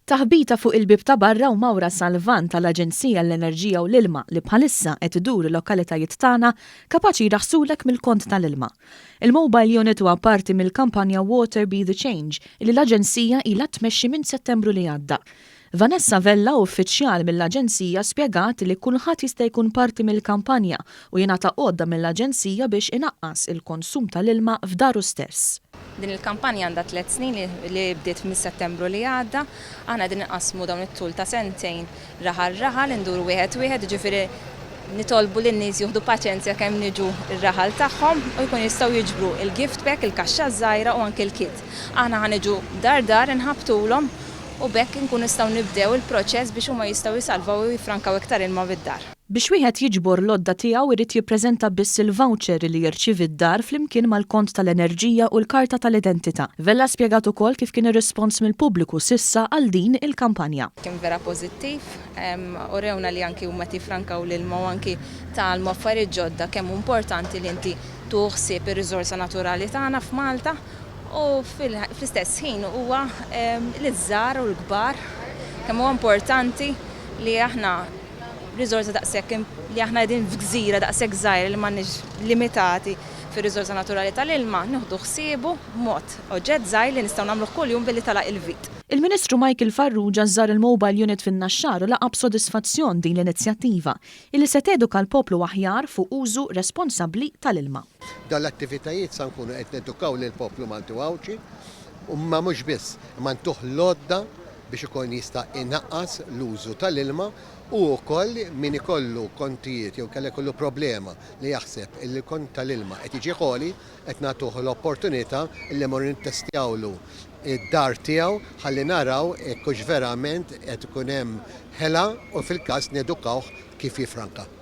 Taħbita fuq il-bib ta' barra u Mawra Salvan tal-Aġenzija l-Enerġija u l-Ilma li bħalissa qed idur il-lokalitajiet tagħna kapaċi jraħsulek mill-kont tal-ilma. Il-mobile unit huwa parti mill-kampanja Water Be the Change li l-Aġenzija ilha tmexxi minn Settembru li għadda. Vanessa Vella, uffiċjal mill-Aġenzija, spjegat li kulħadd jista' jkun parti mill-kampanja u jingħata għodda mill-Aġenzija biex inaqqas il-konsum tal-ilma f'daru stess. Din il-kampanja għandha 3 snin li bdiet mis-Settembru li għadda, aħna din inqasmu dawn it-tul ta' sentejn raħal induru wieħed, ġifieri nitolbu lin-nies jieħdu paċenzja kemm niġu r-raħal tagħhom u jkun jistgħu jiġbru il-gift pack, il-kaxxa żgħira u anke l-kit. Aħna ħaniġu dar inħabtulhom u bekk inkun nistgħu nibdew il-proċess biex huma jistgħu jisalvaw u jifrankaw iktar ilma bid-dar. Biex wieħed jiġbor l-odda tiegħu irid jippreżenta biss il-voucher li jirċievi d-dar flimkien mal-kont tal-enerġija u l-karta tal-identità. Vella spjegat ukoll kif kien ir-rispons mill-pubbliku sissa għal din il-kampanja. Kien vera pożittiv, u rewna li anki huma tifrankaw l-ilma u anki talmu affarijiet ġodda kemm importanti li inti tuħsieb ir-riżorsa naturali tagħna f'Malta u fl-istess ħin huwa l-iżżar u l-kbar kemm huwa importanti li aħna riżorsa daqshekk li aħna qegħdin f'gżira daqshekk żgħira li m'għandniex limitati fir-riżorsa naturali tal-ilma nieħdu ħsiebu b'mod oġġett żgħir li nistgħu nagħmluh kuljum billi talaq il-vit. Il-Ministru Michael Farrugia żar il-mobile unit fin-Naxxar u laqab sodisfazzjon din l-inizjattiva illi se teduka l-poplu aħjar fuq użu responsabbli tal-ilma. Dan l-attivitajiet sa nkunu qed nedukaw lill-poplu Malti Wawċi u ma mhux biss ma ntuħ lodda biex ikun jista' inaqqas l-użu tal-ilma u wkoll min ikollu kontijiet jew kellha jkollu problema li jaħseb il-kont tal-ilma qed jiġi ħoli qed nagħtuh l-opportunità li mmorru nittestjawlu id-dar tiegħu ħalli naraw hekk verament qed ikun hemm ħela u fil-każ nedukawh kif jifranka.